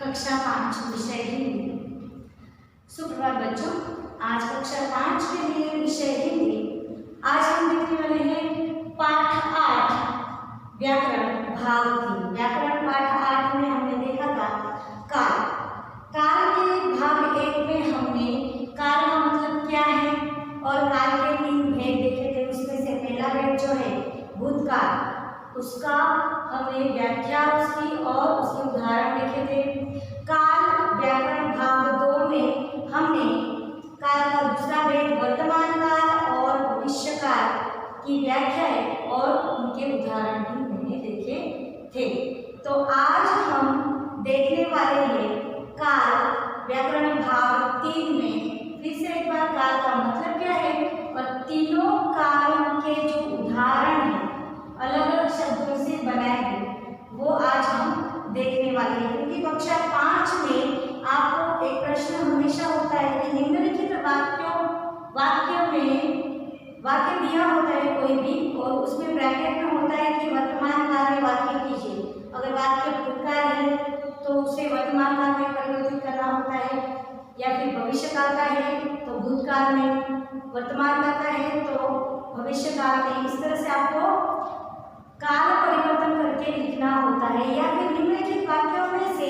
कक्षा 5 विषय हिंदी। सुप्रभात बच्चों, आज कक्षा 5 के लिए विषय हिंदी। आज हम देखने वाले हैं पाठ 8 व्याकरण भाग 3। व्याकरण पाठ 8 में हमने देखा था काल। काल के भाग 1 में हमने काल का मतलब क्या है और काल के 3 भेद देखे थे। उसमें से पहला भेद जो है भूतकाल, उसका हमने व्याख्या उसकी और उसके उदाहरण देखे थे। काल व्याकरण भाग 2 में हमने काल का दूसरा भेद वर्तमान काल और भविष्य काल की व्याख्या है और उनके उदाहरण भी हमने देखे थे। तो आज हम देखने वाले हैं काल व्याकरण भाग 3 में। फिर से एक बार काल का मतलब क्या है और तीनों काल के जो उदाहरण हैं अलग अलग शब्दों से बनाए गए वो आज हम देखने वाले हैं। क्योंकि कक्षा 5 में आपको एक प्रश्न हमेशा होता है कि निम्नलिखित वाक्यों में वाक्य दिया होता है कोई भी और उसमें ब्रैकेट में होता है कि वर्तमान काल में वाक्य कीजिए। अगर वाक्य भूतकाल है तो उसे वर्तमान काल में परिवर्तित करना होता है, या फिर भविष्य काल का है तो भूतकाल में, वर्तमान काल का है तो भविष्य काल में। इस तरह से आपको काल परिवर्तन करके लिखना होता है, या फिर निम्नलिखित वाक्यों में से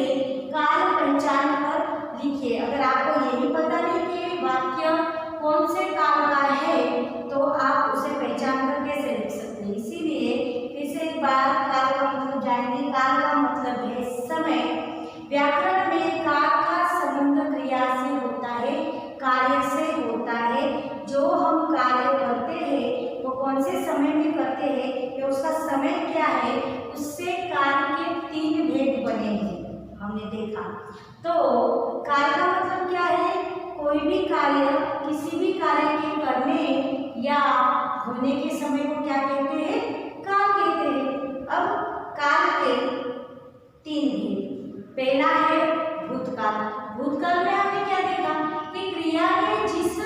काल पहचान कर लिखिए। अगर आपको यही पता नहीं कि वाक्य कौन से काल का है तो आप उसे पहचान कर कैसे लिख सकते हैं। इसीलिए फिर से एक बार काल का मतलब जानेंगे। काल का मतलब है समय। व्याकरण में काल का संबंध क्रिया से होता है, कार्य से होता है। जो हम कार्य करते हैं वो कौन से समय में करते हैं या उसका समय क्या है, उससे काल के 3 भेद बने हैं हमने देखा। तो काल का मतलब क्या है? कोई भी कार्य किसी भी कार्य के करने या होने के समय को क्या कहते हैं? काल कहते हैं। अब काल के 3 भेद। पहला है भूतकाल। भूतकाल में हमने क्या देखा कि क्रिया के जिस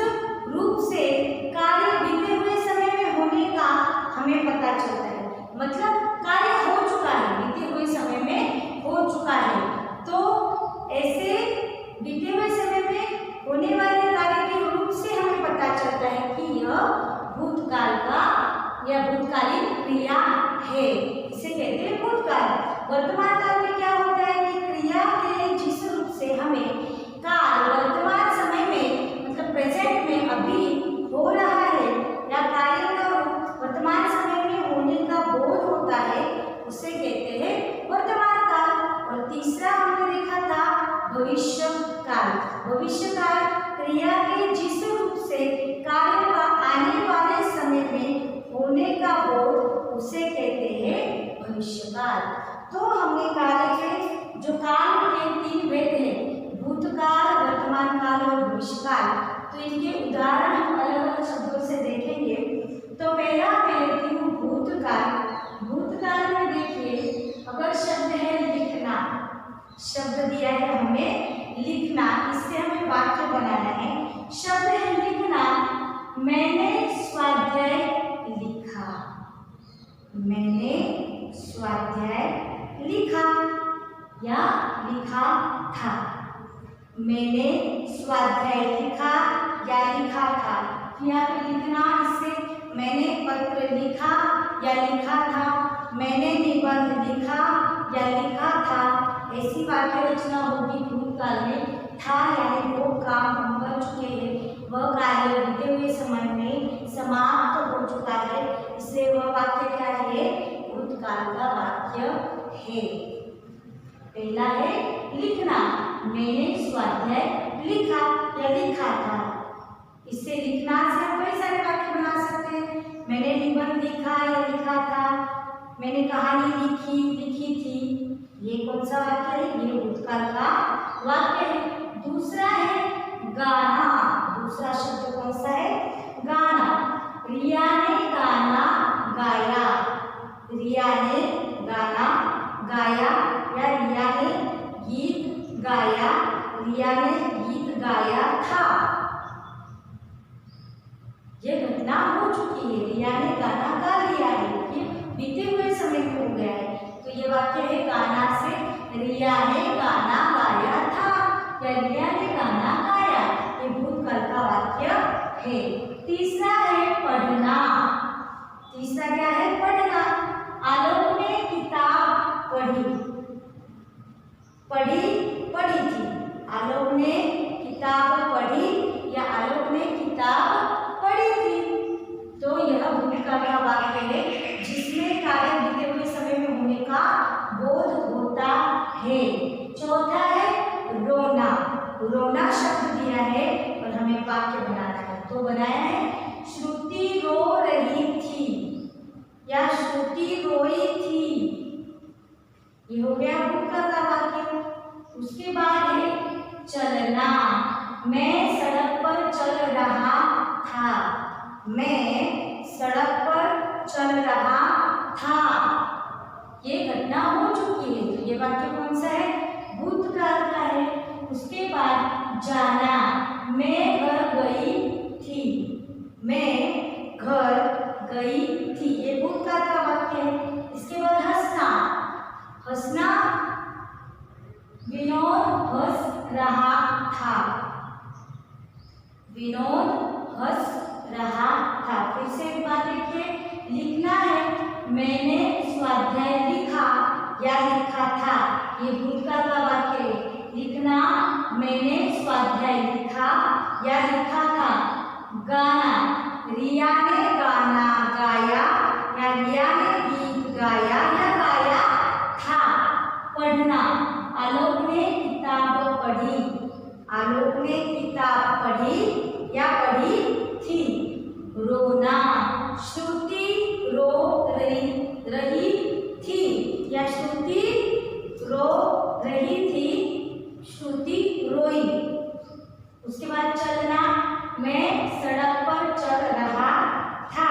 रूप से कार्य बीते हुए समय में होने का हमें पता चलता है, मतलब कार्य हो चुका है, बीते हुए समय में हो चुका है। तो ऐसे बीते हुए समय में होने वाले कार्य के रूप से हमें पता चलता है कि यह भूतकाल का या भूतकालीन क्रिया है, इसे कहते हैं भूतकाल। वर्तमान काल में क्या होता है कि क्रिया के जिस रूप से हमें काल वर्तमान समय में मतलब प्रेजेंट में अभी हो रहा है या कार्य का वर्तमान समय में होने का बोध होता है, उसे कहते हैं वर्तमान काल। और तीसरा हमने देखा था भविष्य काल। भविष्य काल क्रिया के जिस रूप से कार्य का आने वाले समय में होने का बोध, उसे कहते हैं भविष्य काल। तो हमने कार्य के जो काल के 3 भेद हैं, भूतकाल, वर्तमान काल और भविष्य काल, तो इनके उदाहरण हम अलग अलग शब्दों से देखेंगे। तो पहला मैं लेती हूँ भूतकाल। भूतकाल में देखिए, अगर शब्द है लिखना, शब्द दिया है हमें लिखना, इससे हमें वाक्य बनाना है। शब्द है लिखना। मैंने स्वाध्याय लिखा। मैंने स्वाध्याय लिखा या लिखा था। मैंने स्वाध्याय लिखा या लिखा था। यहाँ पे लिखना, इससे मैंने पत्र लिखा या लिखा था, मैंने निबंध लिखा या लिखा था। ऐसी वाक्य रचना होगी भूतकाल में। था यानी वो काम हम कर चुके हैं, वह कार्य बीते हुए समय में समाप्त हो चुका है, इसलिए वह वाक्य क्या है? भूतकाल का वाक्य है। पहला है लिखना। मैंने स्वाध्याय लिखा या लिखा था। इससे लिखना से हम कई सारे वाक्य बना सकते हैं। मैंने निबंध लिखा या लिखा था, मैंने कहानी लिखी, लिखी थी। ये कौन सा वाक्य है? ये भूतकाल का वाक्य है। दूसरा है गाना। दूसरा शब्द कौन सा है? गाना। रिया ने गाना गाया। रिया ने गाना गाया या रिया ने गीत गाया। रिया ने गीत गाया था। ये घटना हो चुकी है, रिया ने गाना गा लिया है, ये बीते हुए समय में हो गया है। तो ये वाक्य है गाना से रिया ने गाना गाया। या रिया ने गाना गाया। ये भूतकाल का वाक्य है। तीसरा है पढ़ना। तीसरा क्या है? पढ़ना। आलोक ने किताब पढ़ी। पढ़ी थी। आलोक ने किताब पढ़ी या आलोक ने किताब पढ़ी थी। तो यह भूतकाल का वाक्य है जिसमें कार्य बीते हुए समय में होने का बोध होता है। चौथा है रोना। रोना शब्द दिया है और हमें वाक्य बनाना है। तो बनाया है श्रुति रो रही थी या श्रुति रोई थी। ये हो गया भूतकाल का वाक्य। उसके बाद है चलना। मैं सड़क पर चल रहा था। मैं सड़क पर चल रहा था। ये घटना हो चुकी है। तो ये वाक्य कौन सा है? भूतकाल का है। उसके बाद जाना। मैं घर गई थी। मैं घर गई थी। ये भूतकाल का वाक्य है। इसके बाद हंसना। हंसना। विनोद हंस रहा था। विनोद हंस रहा था। फिर से एक बात देखिए, लिखना है। मैंने स्वाध्याय लिखा या लिखा था। ये भूतकाल का वाक्य है। लिखना। मैंने स्वाध्याय लिखा या लिखा था। गाना। रिया ने गाना गाया या रिया ने गीत गाया या गाया था। पढ़ना। आलोक ने किताब पढ़ी। आलोक ने किताब पढ़ी या पढ़ी थी। रोना। श्रुति रो रही थी या श्रुति रो रही थी। श्रुति रोई। उसके बाद चलना। मैं सड़क पर चल रहा था।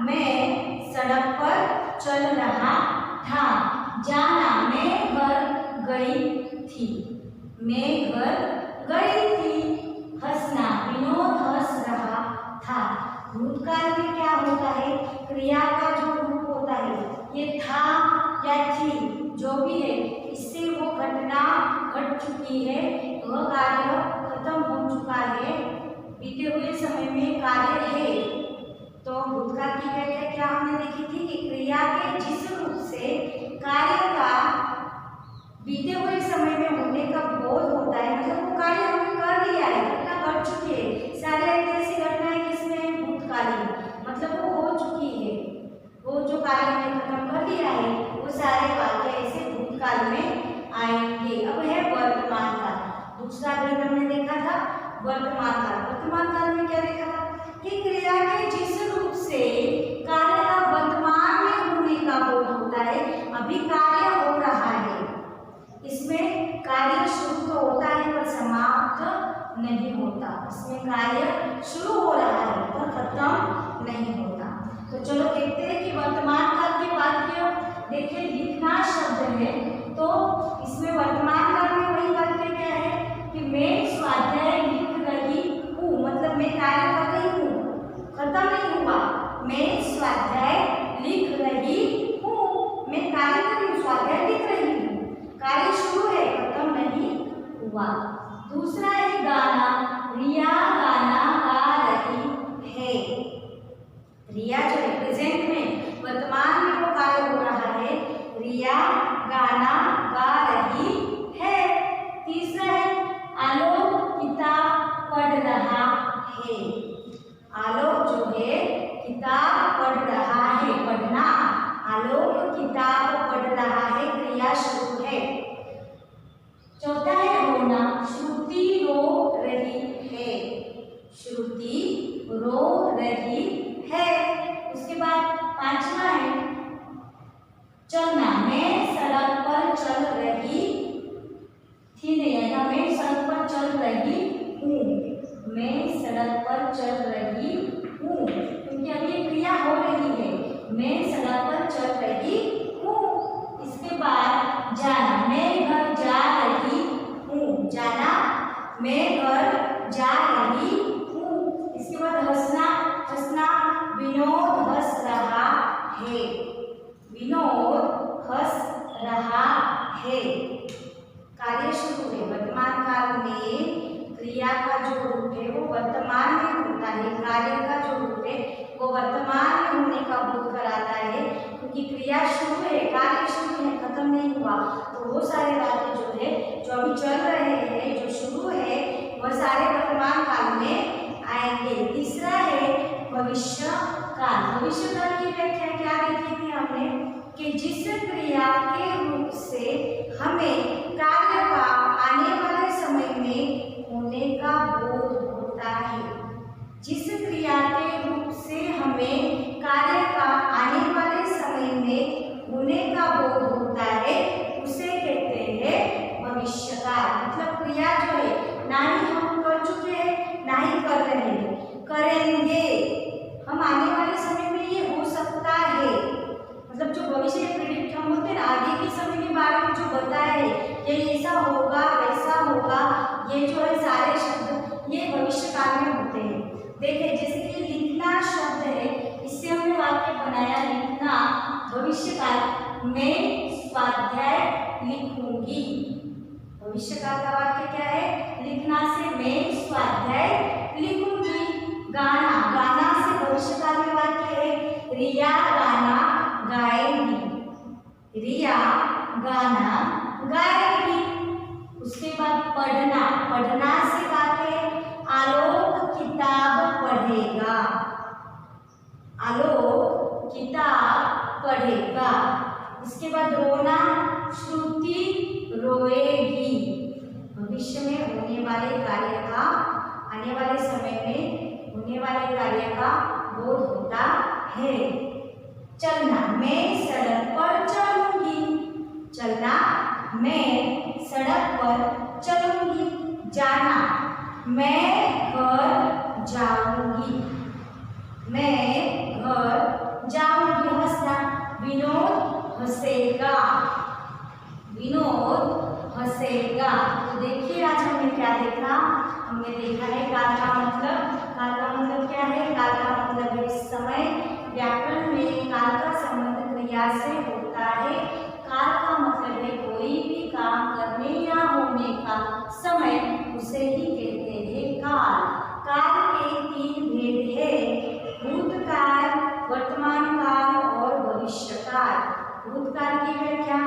मैं सड़क पर चल रहा था। जाना। मैं घर गई थी। मैं घर गई थी। हंसना। विनोद हंस रहा था। भूतकाल में क्या होता है? क्रिया का जो रूप होता है, ये था या थी जो भी है, इससे वो घटना घट चुकी है। वह कार्य खत्म हो चुका है। बीते हुए समय में कार्य है। तो भूतकाल की व्याख्या क्या हमने देखी थी कि क्रिया के जिस रूप से कार्य का बीते हुए समय में होने का बोध होता है, मतलब वो कार्य हमने कर लिया है, घटना घट चुकी है। सारे ऐसी घटनाएं किसमें? भूतकालीन, मतलब वो हो चुकी है। वो जो कार्य हमने खत्म कर दिया है वो सारे वाक्य ऐसे भूतकाल में आएंगे। अब है वर्तमान काल। दूसरा भेद हमने देखा था वर्तमान काल। वर्तमान काल में क्या देखा था कि क्रिया के जिस रूप से कार्य का वर्तमान में होने का बोध होता है, अभी कार्य हो रहा है, इसमें कार्य शुरू तो होता है पर समाप्त नहीं होता। इसमें कार्य शुरू हो रहा है पर खत्म नहीं होता। तो चलो देखते हैं कि वर्तमान काल के वाक्य देखिए, लिखना शब्द है तो इसमें वर्तमान काल में वही वाक्य क्या है कि मैं स्वाध्याय लिख रही हूँ, मतलब मैं कार्य कर रही हूँ, खत्म नहीं हुआ। मैं स्वाध्याय लिख रही हूँ, मैं कार्य कर रही हूँ, स्वाध्याय लिख रही हूँ, कार्य शुरू है, खत्म नहीं हुआ। दूसरा है गाना। रिया गाना गा रही है। रिया जो है प्रेजेंट में, वर्तमान में वो कार्य हो रहा है। रिया गाना गा रही है। तीसरा है आलोक किताब पढ़ रहा है। आलोक जो है किताब पढ़ रहा है। पढ़ना। आलोक किताब पढ़ रहा है, क्रिया शुरू है। चौथा है रोना। श्रुति रो रही है। श्रुति रो रही है। उसके बाद पांचवा है चलना। मैं सड़क पर चल रही थी, नहीं था, मैं सड़क पर चल रही हूँ। मैं सड़क पर चल रही हूँ, क्योंकि अब ये क्रिया हो रही है। मैं सड़क पर चल रही हूँ। इसके बाद जाना। मैं घर जा रही हूँ। जाना। मैं घर जा रही हूँ। इसके बाद हंसना। हंसना। विनोद हंस रहा है। विनोद हंस रहा है। कार्य शुरू है। वर्तमान काल में क्रिया का जो रूप है वो वर्तमान में होता है, कार्य का जो रूप है वो वर्तमान में होने का बोध कराता है, क्योंकि क्रिया शुरू है, कार्य शुरू है, खत्म नहीं हुआ। तो वो सारे वाक्य जो है जो अभी चल रहे हैं, जो शुरू है, वह सारे वर्तमान काल में आएंगे। तीसरा है भविष्य काल। भविष्य काल की व्याख्या क्या देखी थी हमने कि जिस क्रिया के रूप से हमें कार्य का आने वाले समय में होने का बोध होता है, जिस क्रिया के रूप से हमें कार्य का आने वाले समय में होने का बोध होता है, उसे कहते हैं भविष्य काल। मतलब क्रिया जो है ना ही हम कर चुके हैं ना ही कर रहे हैं, करेंगे हम आने वाले समय में, ये हो सकता है। मतलब जो भविष्य प्रेडिक्ट हम बोलते हैं ना, आगे के समय के बारे में जो बताया है, ये ऐसा होगा वैसा होगा, ये जो है सारे शब्द ये भविष्य काल में होते हैं। देखिए जैसे कि लिखना शब्द है, इससे हमने वाक्य बनाया लिखना भविष्य काल में स्वाध्याय लिखूंगी। भविष्य काल का वाक्य क्या है? लिखना से मैं स्वाध्याय लिखूंगी। गाना, गाना से भविष्य काल में वाक्य है रिया गाना गाएगी, रिया गाना गाएगी। उसके बाद पढ़ना, पढ़ना से वाक्य आलोक किताब पढ़ेगा, आलोक किताब पढ़ेगा। इसके बाद रोना, श्रुति रोएगी। भविष्य में होने वाले कार्य का, आने वाले समय में होने वाले कार्य का बोध होता है। चलना, मैं सड़क पर चलूंगी, चलना मैं सड़क पर चलूंगी। जाना, मैं घर जाऊंगी, मैं घर जाऊंगी। हंसना, विनोद हंसेगा, विनोद हंसेगा। तो देखिए आज हमने क्या देखा? हमने देखा है काल का मतलब। काल का मतलब क्या है? काल का मतलब है समय। व्याकरण में काल का संबंध क्रिया से होता है। काल का मतलब है कोई भी काम करने या होने का समय, उसे ही कहते हैं काल। काल के तीन भेद है, भूतकाल, वर्तमान काल और भविष्य काल। भूतकाल की व्याख्या,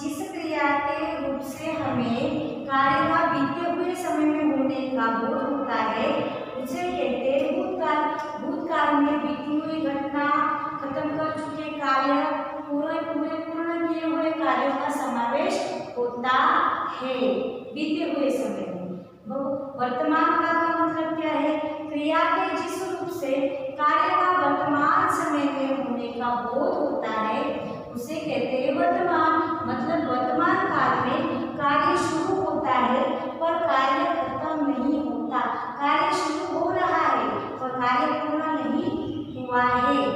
जिस क्रिया के रूप से हमें कार्य का बीते हुए समय में होने का बोध होता है, उसे कहते हैं भूतकाल। भूतकाल में बीती हुई घटना, खत्म कर चुके कार्य, पूर्ण किए हुए कार्यों का समावेश होता है बीते हुए समय में। वर्तमान काल का मतलब क्या है? क्रिया के जिस रूप से कार्य का वर्तमान समय में होने का बोध होता है, उसे कहते हैं वर्तमान। मतलब वर्तमान काल में कार्य शुरू होता है पर कार्य खत्म नहीं होता, कार्य शुरू हो रहा है और कार्य पूर्ण नहीं हुआ है।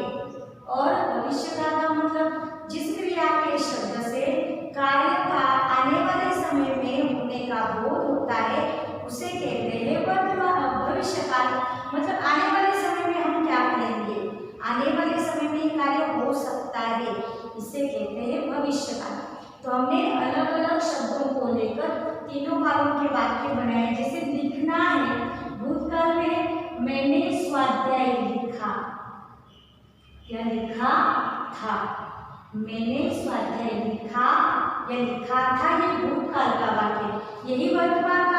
और भविष्य काल का मतलब जिस क्रिया के शब्द से कार्य का आने वाले समय में होने का बोध होता है, उसे कहते हैं वर्तमान। भविष्य काल मतलब आने वाले समय में हम क्या करेंगे, आने वाले समय में ये कार्य हो सकता है, इसे कहते हैं भविष्य काल। तो हमने अलग अलग शब्दों को लेकर तीनों कालों के वाक्य बनाए। जैसे लिखना है, भूतकाल में मैंने स्वाध्याय लिखा, या लिखा था, मैंने स्वाध्याय लिखा या लिखा था, ये भूतकाल का वाक्य। यही वर्तमान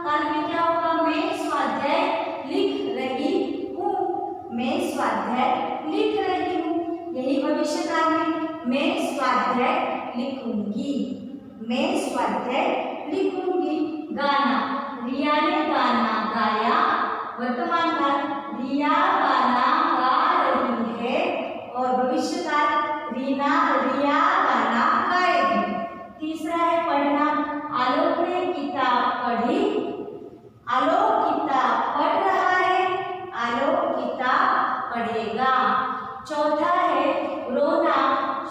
काल में क्या होगा? मैं स्वाध्याय लिख रही हूँ, मैं स्वाध्याय लिख रही हूँ। यही भविष्य काल में मैं स्वाध्याय लिखूंगी, मैं स्वाध्याय लिखूंगी। गाना, रिया ने गाना गाया। वर्तमान काल, रिया गाना गा रही है। और भविष्य काल, रिया गाना गाएगी। तीसरा है पढ़ना, आलोक ने किताब पढ़ी, आलोक किताब पढ़ रहा है, आलोक किताब पढ़ेगा। चौथा है रोना,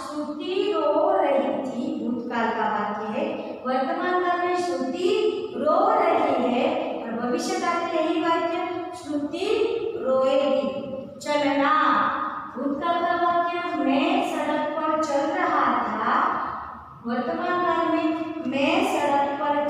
श्रुति रो रही थी, भूतकाल का वाक्य है। वर्तमान काल में श्रुति रो रही है और भविष्य काल में यही वाक्य श्रुति रोएगी। चलना, भूतकाल का वाक्य मैं सड़क पर चल रहा था। वर्तमान काल में मैं सड़क पर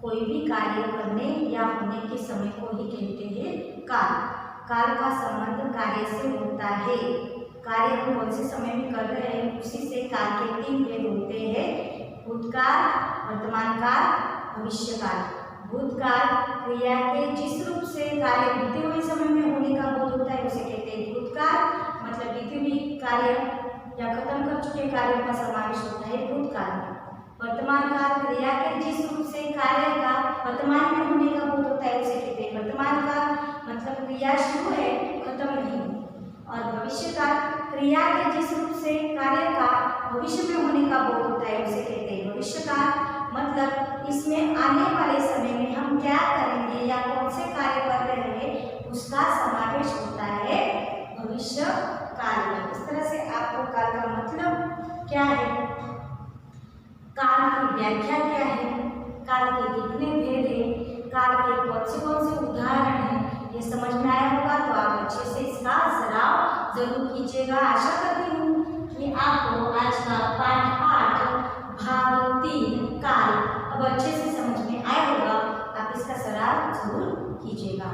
कोई भी कार्य करने या होने के समय को ही कहते हैं काल। काल का संबंध कार्य से होता है। कार्य हम कौन से समय में कर रहे हैं उसी से काल के 3 भेद होते हैं, भूतकाल, वर्तमान काल, भविष्य काल। भूतकाल क्रिया के जिस रूप से कार्य बीते हुए समय में होने का बोध होता है उसे कहते हैं भूतकाल, मतलब बीते हुए कार्य या खत्म कर चुके कार्यों का समावेश होता है भूतकाल में। वर्तमान काल क्रिया के जिस रूप से कार्य का वर्तमान में होने का बोध होता है उसे कहते हैं वर्तमान काल, मतलब क्रिया शुरू है खत्म नहीं। और भविष्य काल क्रिया के जिस रूप से कार्य का भविष्य में होने का बोध होता है उसे कहते हैं भविष्य काल, मतलब इसमें आने वाले समय में हम क्या करेंगे या कौन से कार्य कर रहे हैं उसका समावेश होता है भविष्य काल में। इस तरह से आपको काल का मतलब क्या है, काल की व्याख्या क्या है, काल के कितने भेद हैं, काल के कौन से उदाहरण हैं, ये समझ में आया होगा। तो आप अच्छे से इसका सराव जरूर कीजिएगा। आशा करती हूँ कि आपको आज का पाठ 8 भाग 3 काल अब अच्छे से समझ में आया होगा। आप इसका सराव जरूर कीजिएगा।